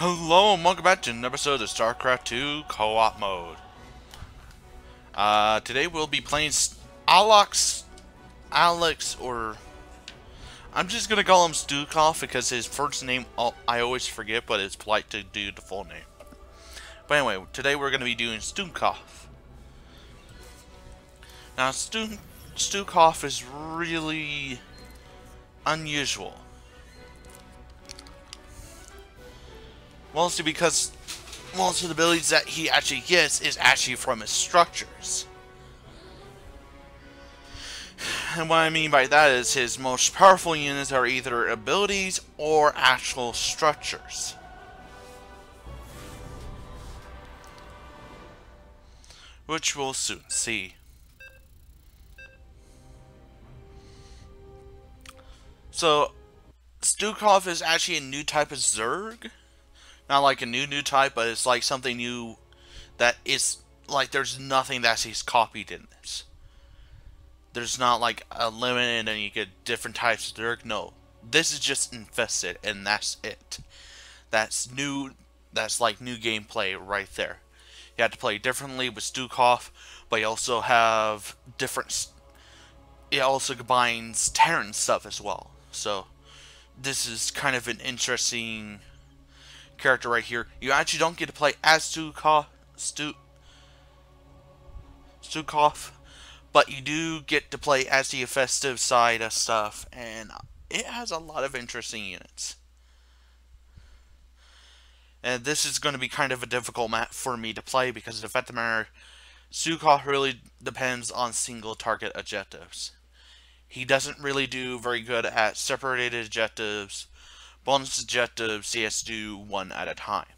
Hello and welcome back to an episode of StarCraft 2 Co-op Mode. Today we'll be playing Alex, or I'm just gonna call him Stukov because his first name I always forget, but it's polite to do the full name. But anyway, today we're gonna be doing Stukov. Now Stukov is really unusual. Mostly because most of the abilities that he actually gets is actually from his structures. And what I mean by that is his most powerful units are either abilities or actual structures. Which we'll soon see. So, Stukov is actually a new type of Zerg. Not like a new type, but it's like something new that is like there's nothing that he's copied in this. There's not like a limited and you get different types of Zerg. No. This is just infested and that's it. That's new. That's like new gameplay right there. You have to play differently with Stukov, but you also have different. It also combines Terran stuff as well. So this is kind of an interesting character right here. You actually don't get to play as Stukov, but you do get to play as the festive side of stuff, and it has a lot of interesting units. And this is going to be kind of a difficult map for me to play because the fact of the matter, Stukov really depends on single target objectives. He doesn't really do very good at separated objectives. Bonus objectives, he has to do one at a time.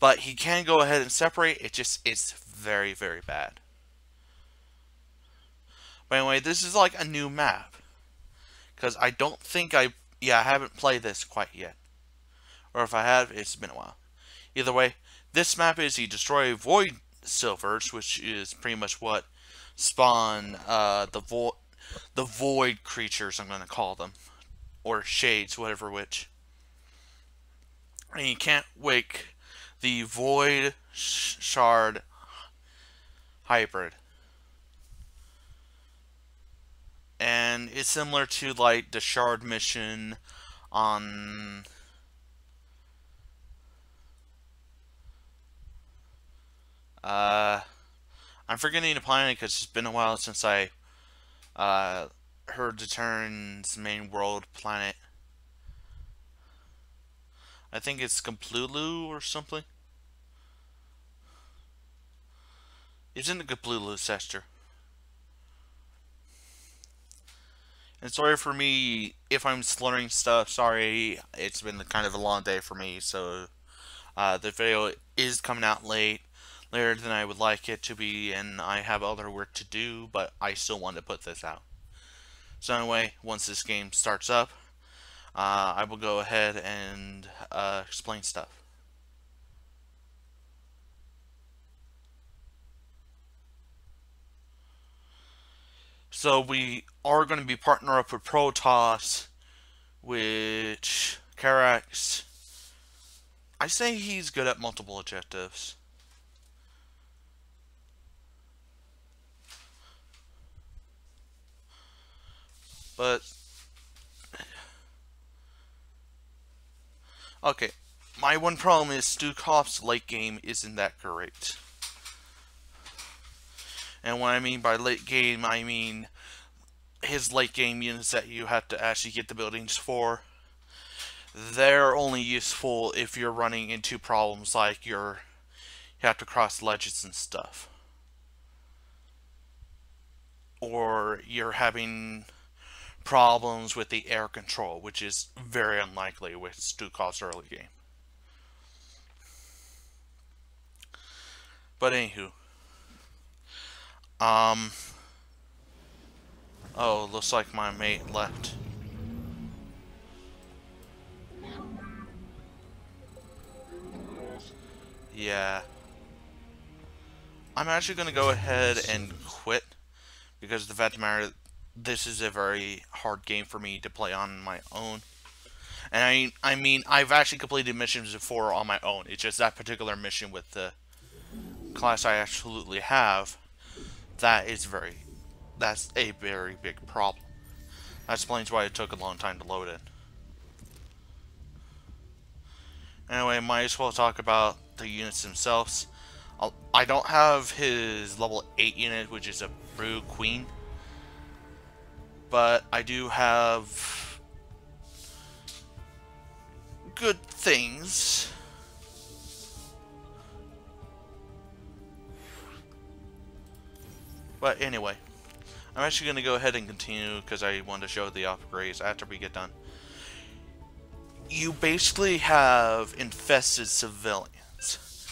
But he can go ahead and separate, it's very, very bad. But anyway, this is like a new map. Because I don't think I haven't played this quite yet. Or if I have, it's been a while. Either way, this map is you destroy void silvers, which is pretty much what spawn the void creatures, I'm going to call them. Or shades, whatever which. And you can't wake the void shard hybrid. And it's similar to like the shard mission on I'm forgetting the planet because it's been a while since I heard the Terran's main world planet. I think it's Gaplulu or something. It's in the Gaplulu sector. And sorry for me if I'm slurring stuff. Sorry, it's been kind of a long day for me, so the video is coming out later than I would like it to be, and I have other work to do, but I still want to put this out. So anyway, once this game starts up, I will go ahead and explain stuff. So we are going to be partner up with Protoss, which Karax, I say he's good at multiple objectives. But okay, my one problem is Stukov's late game isn't that great. And what I mean by late game, I mean his late game units that you have to actually get the buildings for. They're only useful if you're running into problems like you have to cross ledges and stuff. Or you're having problems with the air control, which is very unlikely with Stukov's early game. But anywho. Oh, looks like my mate left. Yeah. I'm actually going to go ahead and quit because of the fact of the matter, this is a very hard game for me to play on my own. And I mean, I've actually completed missions before on my own. It's just that particular mission with the class I absolutely have. That's a very big problem. That explains why it took a long time to load it. Anyway, might as well talk about the units themselves. I don't have his level 8 unit, which is a Brew Queen. But I do have good things. But anyway, I'm actually going to go ahead and continue because I want to show the upgrades after we get done. You basically have infested civilians.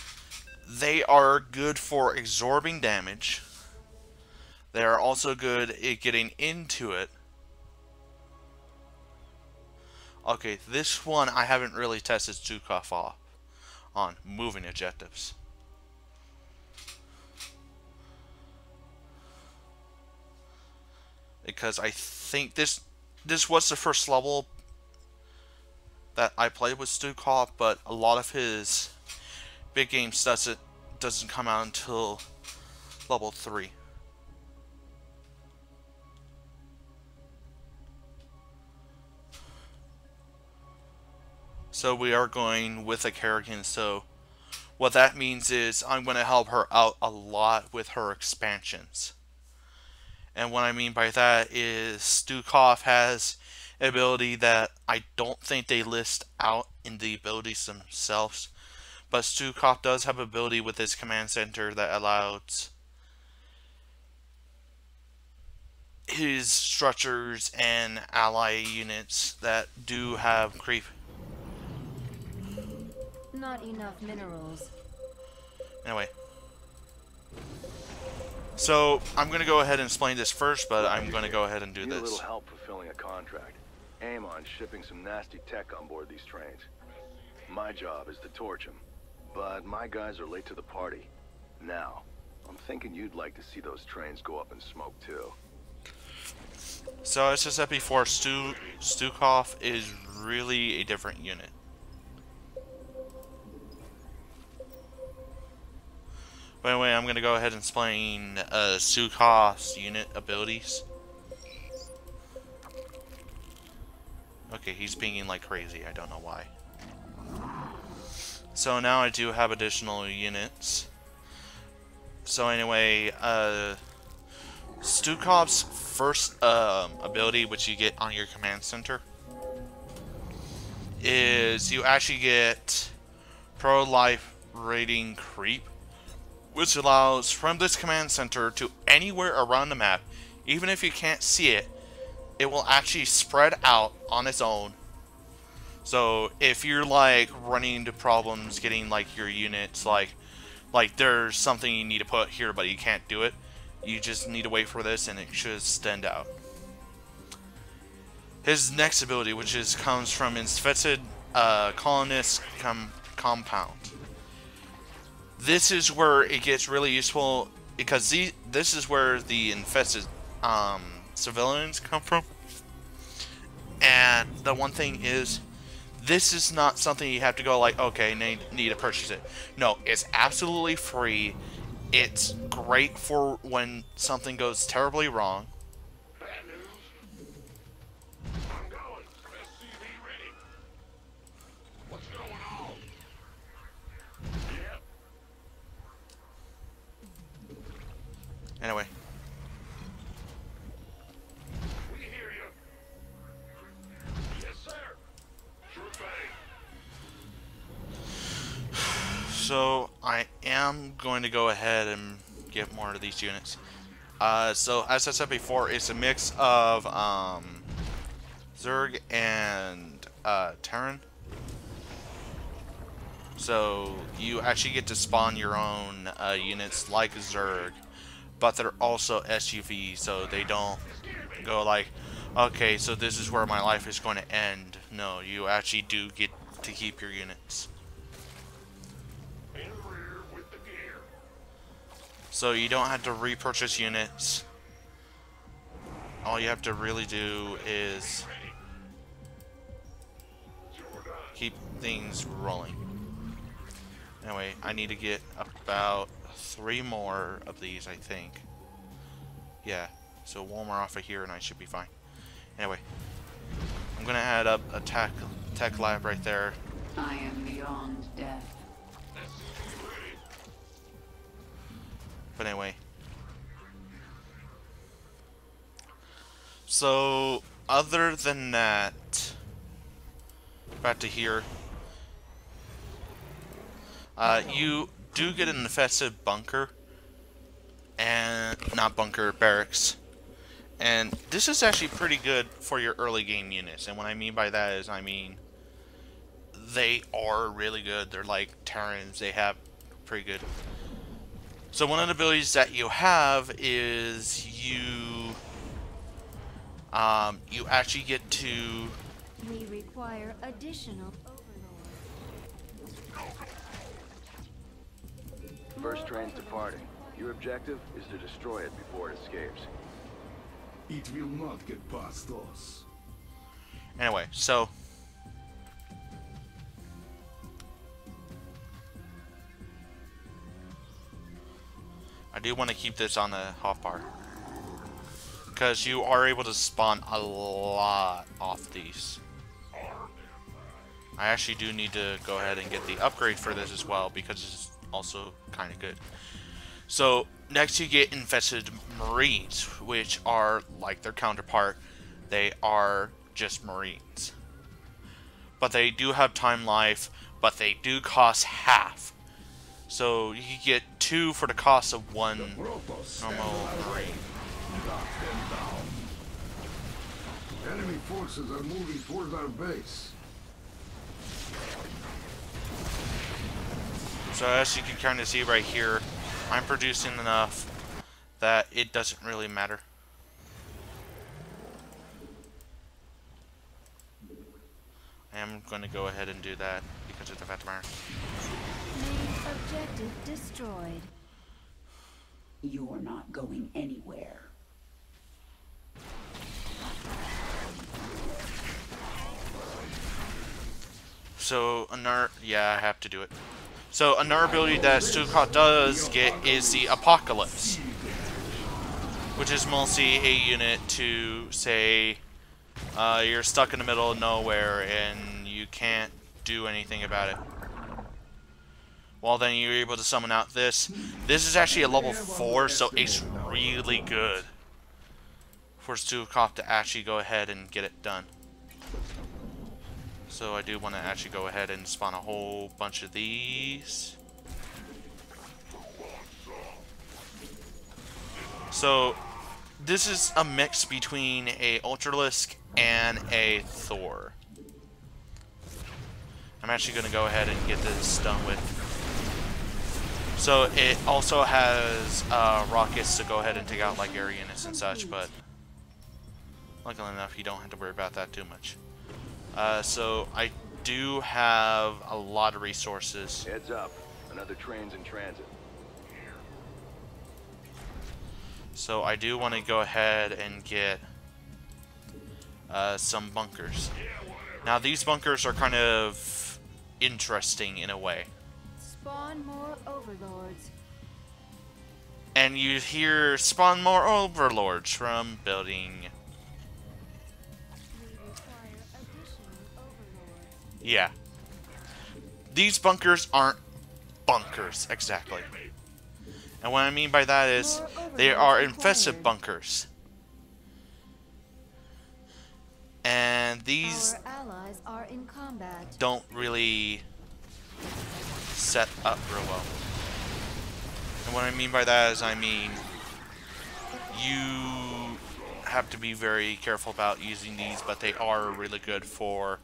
They are good for absorbing damage. They are also good at getting into it. Okay, this one I haven't really tested Stukov off on moving objectives. Because I think this was the first level that I played with Stukov, but a lot of his big games doesn't come out until level 3. So we are going with a Kerrigan, so what that means is I'm going to help her out a lot with her expansions. And what I mean by that is Stukov has an ability that I don't think they list out in the abilities themselves. But Stukov does have ability with his command center that allows his structures and ally units that do have creep. Not enough minerals. Anyway. So, I'm going to go ahead and explain this first, but I'm going to go ahead and do Need this. a little help fulfilling a contract. Aim on shipping some nasty tech on board these trains. My job is to torch them, but my guys are late to the party. Now, I'm thinking you'd like to see those trains go up in smoke too. So, as I said before, Stukov is really a different unit. But anyway, I'm going to go ahead and explain Stukov's unit abilities. Okay, he's pinging like crazy. I don't know why. So now I do have additional units. So anyway, Stukov's first ability, which you get on your command center, is you actually get pro-life rating creep, which allows from this command center to anywhere around the map, even if you can't see it, it will actually spread out on its own. So if you're like running into problems getting like your units, like there's something you need to put here but you can't do it, you just need to wait for this and it should extend out. His next ability, which comes from infested colonist compound. This is where it gets really useful because this is where the infested civilians come from. And the one thing is, this is not something you have to go like, okay, need to purchase it. No, it's absolutely free. It's great for when something goes terribly wrong. Bad news. I'm going. SCV ready. What's going on? Yep. Anyway. We hear you. Yes, sir. Sure thing. So I am going to go ahead and get more of these units. So as I said before, it's a mix of Zerg and Terran. So you actually get to spawn your own units like Zerg, but they're also SUV, so they don't go like, okay, so this is where my life is going to end. No, you actually do get to keep your units. In the rear with the gear. So you don't have to repurchase units. All you have to really do is keep things rolling. Anyway, I need to get about 3 more of these, I think. Yeah, so 1 more off of here and I should be fine. Anyway, I'm gonna add up a tech lab right there. I am beyond death. But anyway. So, other than that, back to here. You do get an infested bunker. And, not bunker, barracks. And this is actually pretty good for your early game units. And what I mean by that is, I mean, they are really good. They're like Terrans. They have pretty good. So one of the abilities that you have is you actually get to... We require additional overlords. First train's departing. Your objective is to destroy it before it escapes. It will not get past us. Anyway, so... I do want to keep this on the hotbar. Because you are able to spawn a lot off these. I actually do need to go ahead and get the upgrade for this as well, because it's also kind of good. So, next you get infested marines, which are like their counterpart. They are just marines. But they do have time life, but they do cost half. So, you can get 2 for the cost of 1 normal marine. Enemy forces are moving towards our base. So as you can kind of see right here, I'm producing enough that it doesn't really matter. I am going to go ahead and do that because of the fact of the matter. Main objective destroyed. You're not going anywhere. So another, yeah, I have to do it. So another ability that Stukov does get is the Apocalypse, which is mostly a unit to say you're stuck in the middle of nowhere and you can't do anything about it. Well, then you're able to summon out this. This is actually a level 4, so it's really good for Stukov to actually go ahead and get it done. So I do want to actually go ahead and spawn a whole bunch of these. So this is a mix between a Ultralisk and a Thor. I'm actually going to go ahead and get this done with. So it also has rockets to go ahead and take out like air units and such, but luckily enough you don't have to worry about that too much. So I do have a lot of resources. Heads up. Another train's in transit. So I do want to go ahead and get some bunkers. Now these bunkers are kind of interesting in a way. Spawn more overlords. And you hear spawn more overlords from building. We require additional overlords. Yeah. These bunkers aren't bunkers, exactly. And what I mean by that is, they are infested bunkers. And these Our allies are in combat. don't really set up real well. And what I mean by that is, I mean, you have to be very careful about using these, but they are really good for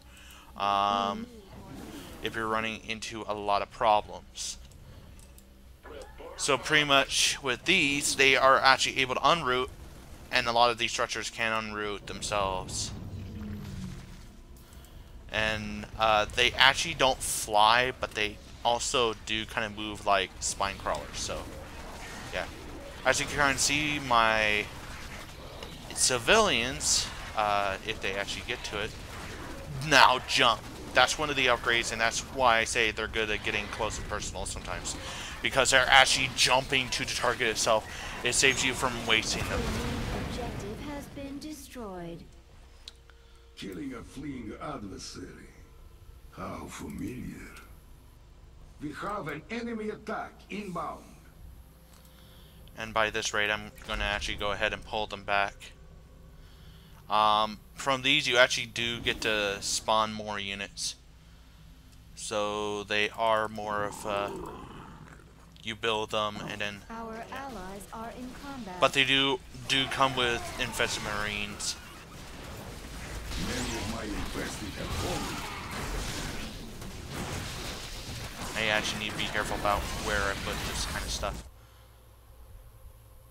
if you're running into a lot of problems. So pretty much with these, they are actually able to unroot, and a lot of these structures can unroot themselves. And they actually don't fly, but they also do kind of move like spine crawlers. So yeah, as you can kind of see, my civilians, if they actually get to it, now jump. that's one of the upgrades, and that's why I say they're good at getting close and personal sometimes. Because they're actually jumping to the target itself. It saves you from wasting them. Objective has been destroyed. Killing a fleeing adversary. How familiar. We have an enemy attack inbound. And by this rate, I'm going to actually go ahead and pull them back. From these, you actually do get to spawn more units. So they are more of you build them and then. Our allies are in combat. But they do come with infested marines. Many of my infested have fallen. I actually need to be careful about where I put this kind of stuff.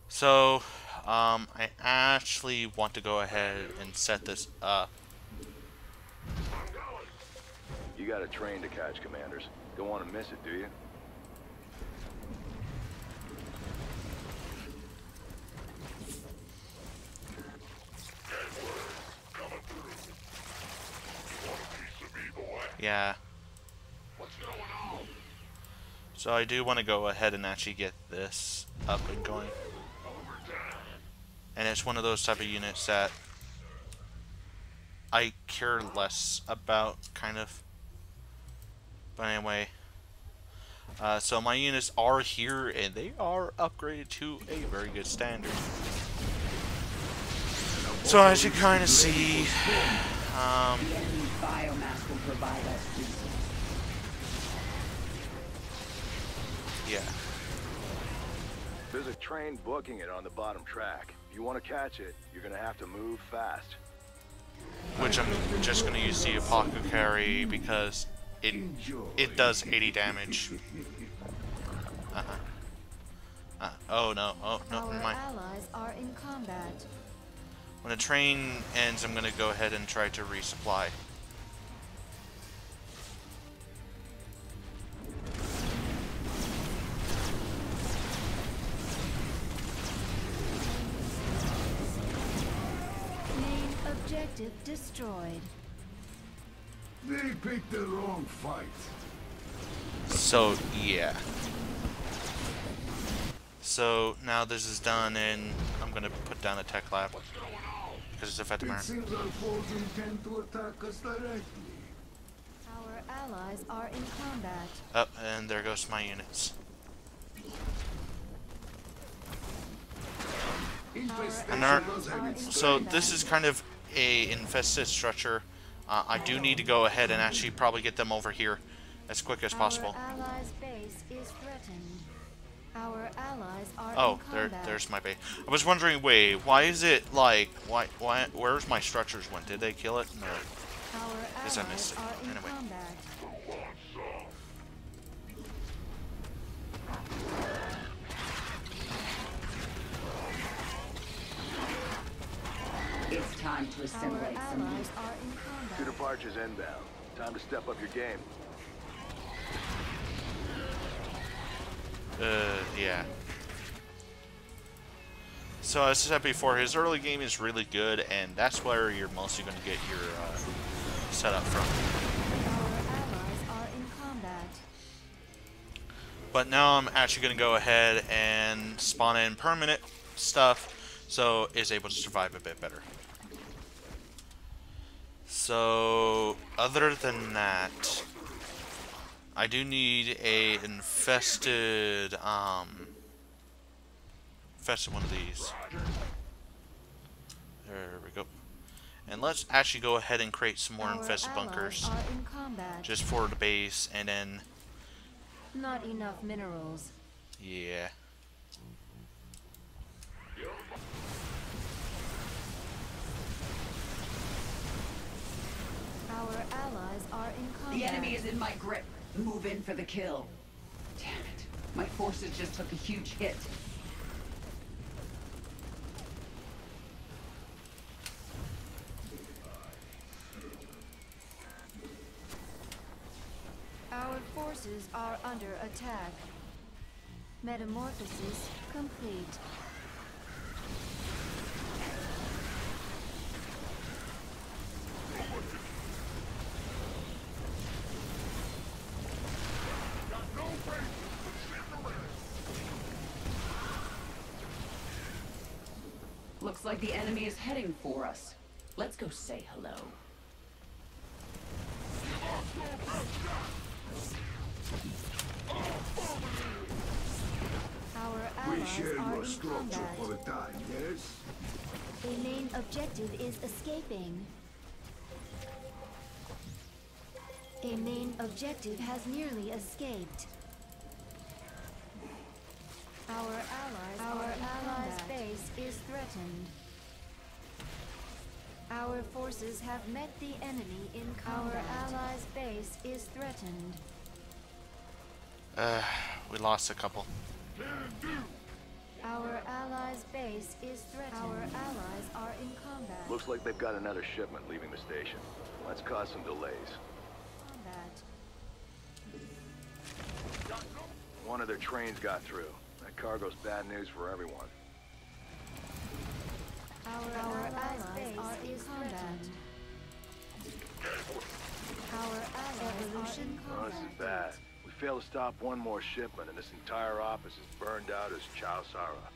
So, I actually want to go ahead and set this up. You got a train to catch, Commanders. Don't want to miss it, do you? Yeah. What's going on? So I do want to go ahead and actually get this up and going. And it's one of those type of units that I care less about, kind of. But anyway, so my units are here, and they are upgraded to a very good standard. So as you kind of see, The enemy's biomass will provide us resources. yeah. There's a train booking it on the bottom track. If you want to catch it, you're gonna have to move fast. Which I'm just going to use the Apothecary because it does 80 damage. Oh no, Our never mind. allies are in combat. When the train ends, I'm going to go ahead and try to resupply. Main objective destroyed. They picked the wrong fight. So, yeah. So, now this is done, and I'm going to put down a tech lab. Because it's effective It iron. seems our foes intend to attack us directly. Our allies are in combat. Oh, and there goes my units. Infestation And was at its so this is kind of a infested structure. I do need to go ahead and actually probably get them over here as quick as possible. Our allies' base is threatened. Our allies are Oh, in combat. there's my base. I was wondering, wait, why is it like, where's my structures went? Did they kill it? No. Our Guess I allies missed it. are in Anyway. combat. It's time to Our assimilate some allies are in combat. Two departures inbound. Time to step up your game. Yeah. So as I said before, his early game is really good, and that's where you're mostly going to get your setup from. Our allies are in combat. But now I'm actually going to go ahead and spawn in permanent stuff, so it's able to survive a bit better. So, other than that, I do need a infested one of these. There we go. And let's actually go ahead and create some more Our infested allies bunkers, are in combat. just for the base, and then, Not enough minerals. yeah. Our allies are in combat. The enemy is in my grip. Move in for the kill. Damn it. My forces just took a huge hit. Our forces are under attack. Metamorphosis complete. Looks like the enemy is heading for us. Let's go say hello. Our We allies share are your in structure combat. for a time, yes? A main objective is escaping. A main objective has nearly escaped. Our allies' base is threatened. Our forces have met the enemy in combat. Our allies' base is threatened. We lost a couple. Our allies' base is threatened. Our allies are in combat. Looks like they've got another shipment leaving the station. Let's cause some delays. Combat. One of their trains got through. That cargo's bad news for everyone. Our allies are in combat. Our allies are in Oh, this is combat. bad. We fail to stop one more shipment and this entire office is burned out as chow sara.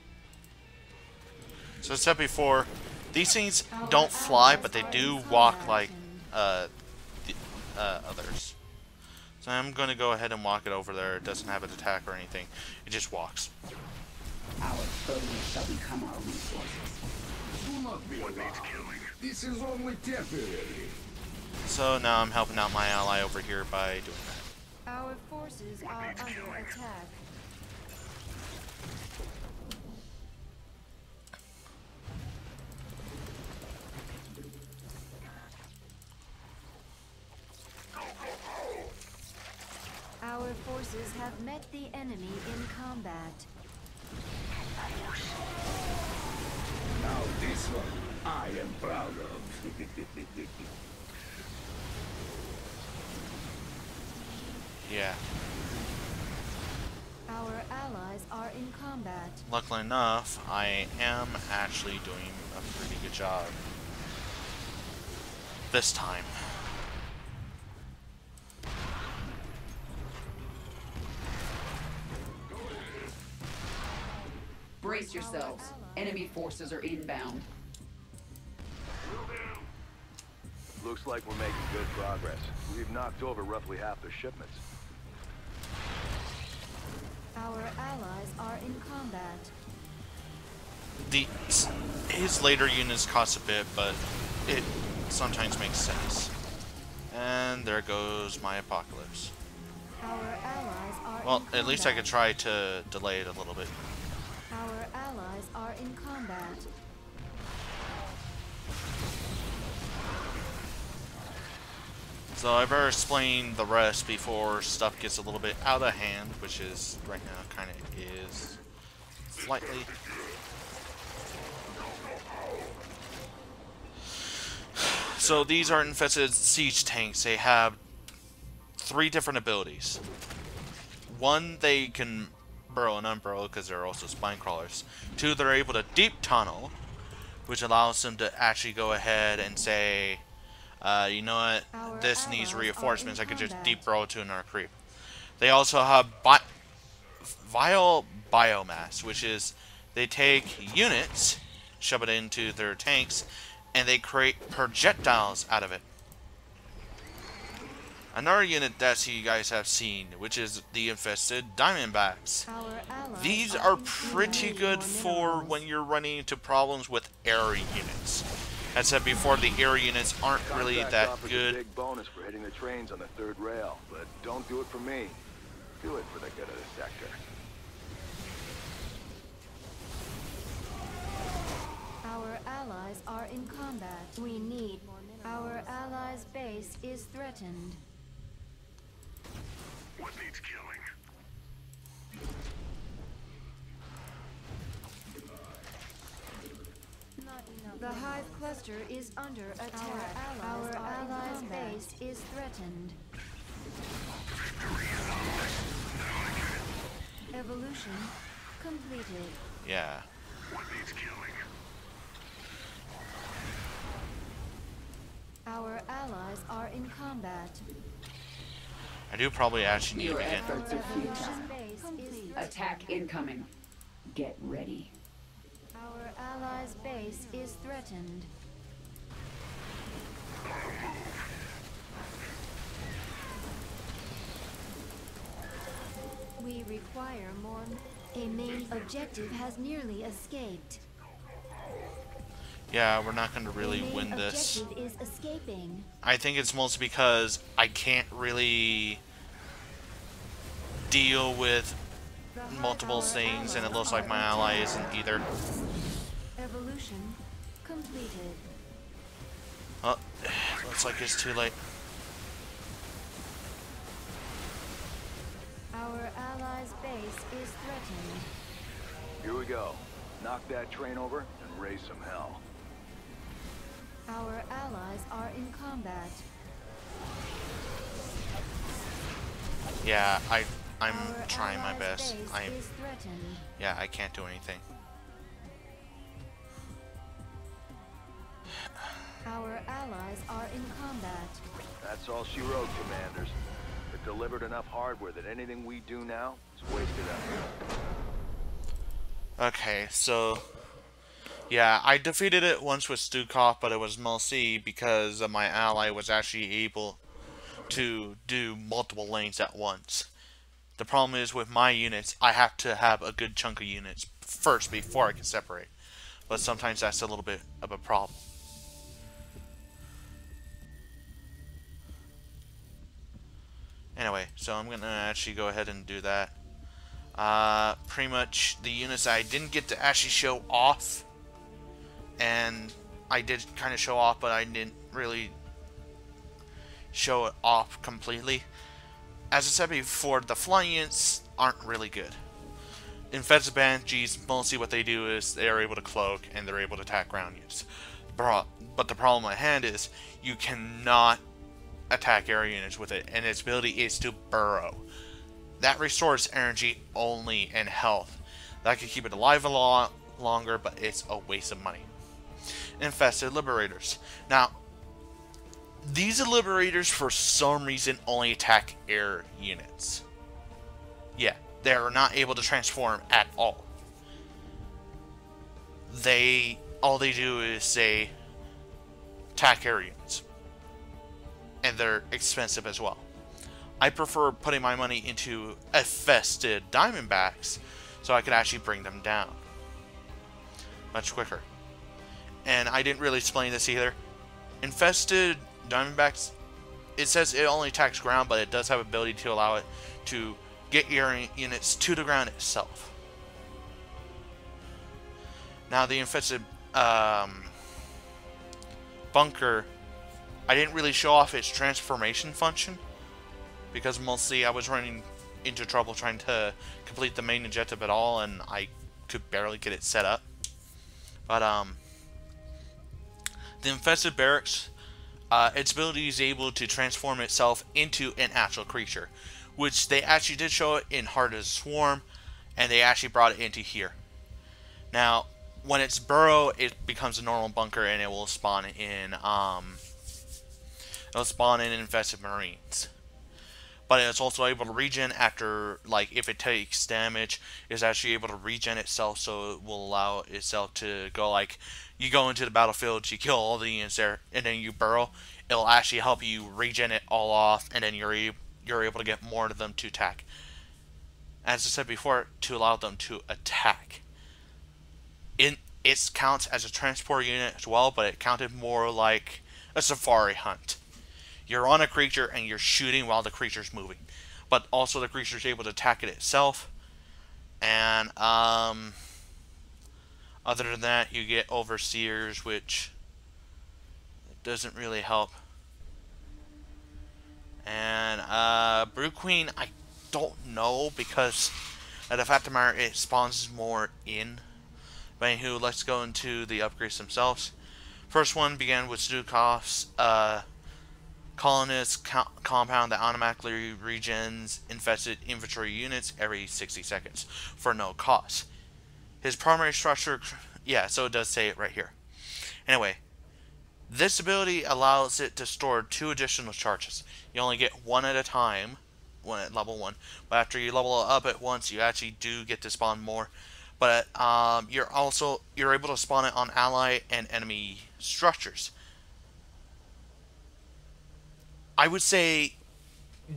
So I said before, these things don't fly, but they do walk like the others. So I'm going to go ahead and walk it over there. It doesn't have an attack or anything. It just walks. Our foes shall become our resources. Do not be alarmed. This is only temporary. So now I'm helping out my ally over here by doing that. Our forces are under attack. Our forces have met the enemy in combat. Now this one, I am proud of. Yeah. Our allies are in combat. Luckily enough, I am actually doing a pretty good job this time. Brace yourselves. Enemy forces are inbound. Looks like we're making good progress. We've knocked over roughly half their shipments. Our allies are in combat. His later units cost a bit, but it sometimes makes sense. And there goes my apocalypse. Our allies are Well, in at least I combat. could try to delay it a little bit. Our allies are in combat. So I better explain the rest before stuff gets a little bit out of hand, which is right now kind of is slightly. So these are infested siege tanks. They have 3 different abilities. One, they can burrow and unburrow because they're also spine crawlers. 2, they're able to deep tunnel, which allows them to actually go ahead and say, you know what, Our this needs allies are reinforcements. in I could just combat. deep burrow to another creep. They also have vile biomass, which is they take units, shove it into their tanks, and they create projectiles out of it. Another unit that you guys have seen, which is the infested diamondbacks. Our allies These are are in pretty combat. good More for minerals. when you're running into problems with air units. As said before, the air units aren't really Contract that offers a good. big bonus for hitting the trains on the 3rd rail, but don't do it for me. Do it for the good of the sector. Our allies are in combat. We need more minerals. Our allies' base is threatened. What needs killing? The Hive cluster is under attack. Our allies' base is threatened. Evolution completed. Yeah. What needs killing? Our allies are in combat. I do probably actually need to Your begin. efforts are futile. Base is threatened. Attack incoming. Get ready. Our allies' base is threatened. We require more. A main objective has nearly escaped. Yeah, we're not going to A really main win this. objective is escaping. I think it's mostly because I can't really deal with multiple Our things, and it allies looks like are my ally in isn't either. Evolution completed. Oh, looks like it's too late. Our allies' base is threatened. Here we go. Knock that train over and raise some hell. Our allies are in combat. Yeah, I'm Our trying my allies' best. base is threatened. Yeah, I can't do anything. Our allies are in combat. That's all she wrote, Commanders. It delivered enough hardware that anything we do now is wasted effort. Okay, so yeah, I defeated it once with Stukov, but it was mostly because my ally was actually able to do multiple lanes at once. The problem is with my units, I have to have a good chunk of units first before I can separate. But sometimes that's a little bit of a problem. Anyway, so I'm gonna actually go ahead and do that. Pretty much the units I didn't get to actually show off, and I did kind of show off, but I didn't really show it off completely. As I said before, the flying units aren't really good. Infested Banshees, mostly what they do is they are able to cloak and they're able to attack ground units. But the problem at hand is you cannot attack area units with it, and its ability is to burrow. That restores energy only and health. That could keep it alive a lot longer, but it's a waste of money. Infested Liberators. Now, these Liberators for some reason only attack air units. Yeah, they're not able to transform at all. All they do is say attack air units. And they're expensive as well. I prefer putting my money into infested Diamondbacks so I could actually bring them down much quicker. And I didn't really explain this either. Infested Diamondbacks, it says it only attacks ground, but it does have ability to allow it to get your units to the ground itself. Now the infested bunker, I didn't really show off its transformation function because mostly I was running into trouble trying to complete the main objective at all, and I could barely get it set up. But the infested barracks, its ability is able to transform itself into an actual creature, which they actually did show it in Heart of the Swarm, and they actually brought it into here. Now, when it's burrow, it becomes a normal bunker, and it will spawn in infested marines. But it's also able to regen after, like, if it takes damage, it's actually able to regen itself, so it will allow itself to go, like, you go into the battlefield, you kill all the units there, and then you burrow. It'll actually help you regen it all off, and then you're able to get more of them to attack. As I said before, to allow them to attack. It counts as a transport unit as well, but it counted more like a safari hunt. You're on a creature and you're shooting while the creature's moving, but also the creature's able to attack it itself. And other than that, you get overseers, which doesn't really help. And Brew Queen, I don't know, because the fact of the matter, it spawns more in. But anywho, let's go into the upgrades themselves. First one began with Stukov's colonist compound that automatically regens infested infantry units every 60 seconds for no cost. His primary structure, yeah, so it does say it right here. Anyway, this ability allows it to store 2 additional charges. You only get 1 at a time, 1 at level 1, but after you level up at once, you actually do get to spawn more. but you're able to spawn it on ally and enemy structures. I would say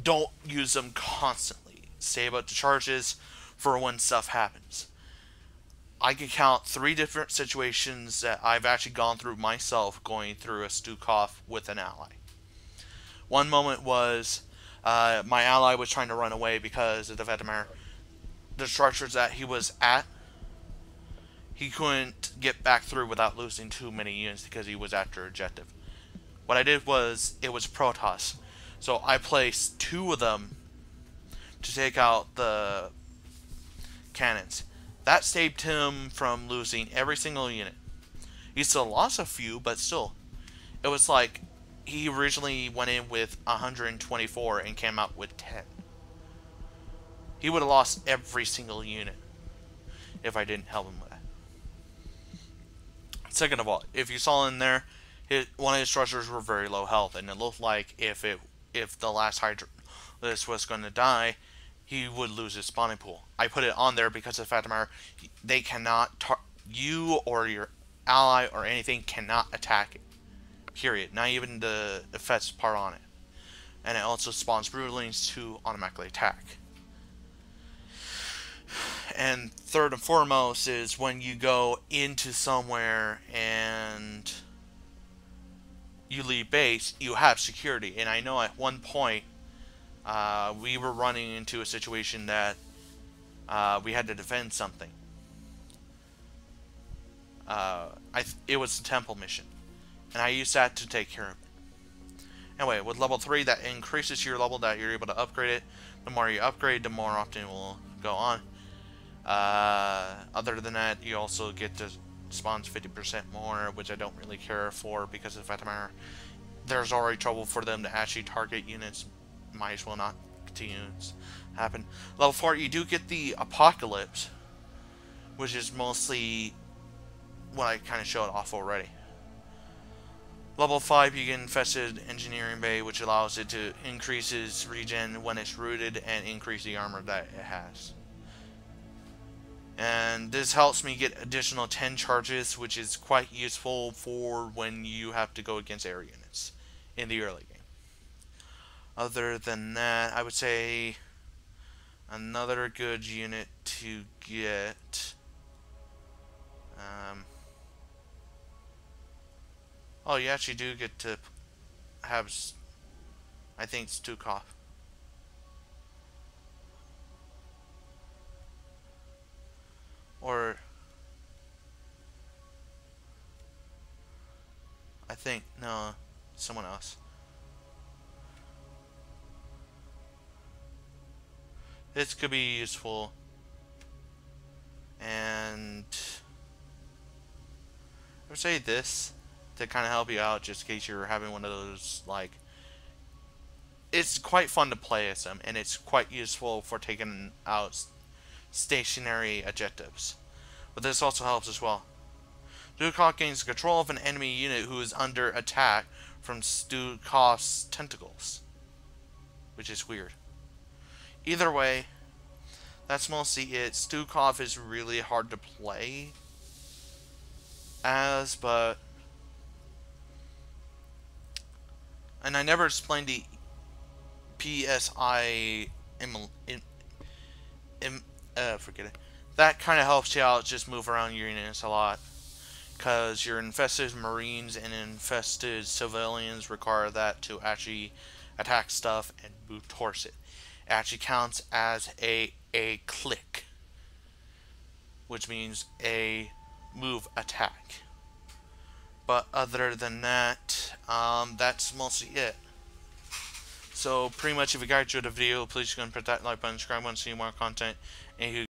don't use them constantly. Save up the charges for when stuff happens. I can count 3 different situations that I've actually gone through myself going through a Stukov with an ally. One moment was my ally was trying to run away because of the Vetemir. The structures that he was at, he couldn't get back through without losing too many units because he was after objective. What I did was, it was Protoss. So I placed 2 of them to take out the cannons. That saved him from losing every single unit. He still lost a few, but still. It was like, he originally went in with 124 and came out with 10. He would have lost every single unit if I didn't help him with that. Second of all, if you saw in there, one of his structures were very low health, and it looked like if the last Hydralisk was going to die, he would lose his spawning pool. I put it on there because of the fact of they cannot, you or your ally or anything cannot attack it. Period. Not even the effects part on it. And it also spawns Broodlings to automatically attack. And third and foremost is when you go into somewhere and you leave base, you have security. And I know at one point we were running into a situation that we had to defend something. It was a temple mission, and I used that to take care of it. Anyway, with level 3, that increases your level that you're able to upgrade it. The more you upgrade, the more often it will go on. Other than that, you also get to spawns 50% more, which I don't really care for because of the fact of the matter, there's already trouble for them to actually target units. Might as well not continue to happen. Level 4, you do get the Apocalypse, which is mostly what I kind of showed off already. Level 5, you get Infested Engineering Bay, which allows it to increase its regen when it's rooted and increase the armor that it has. And this helps me get additional 10 charges, which is quite useful for when you have to go against air units in the early game. Other than that, I would say another good unit to get. Oh, you actually do get to have, I think, Stukov. Or I think, no, someone else. This could be useful. And I would say this to kind of help you out just in case you're having one of those, like, it's quite fun to play as them, and it's quite useful for taking out stationary objectives. But this also helps as well. Stukov gains control of an enemy unit who is under attack from Stukov's tentacles, which is weird. Either way, that's mostly it. Stukov is really hard to play as, but... And I never explained the PSI... forget it. That kind of helps you out, just move around your units a lot. Because your infested marines and infested civilians require that to actually attack stuff and move towards it. It actually counts as a click, which means a move attack. But other than that, that's mostly it. So pretty much, if you guys enjoyed the video, please go and hit that like button, subscribe, want to see more content, and you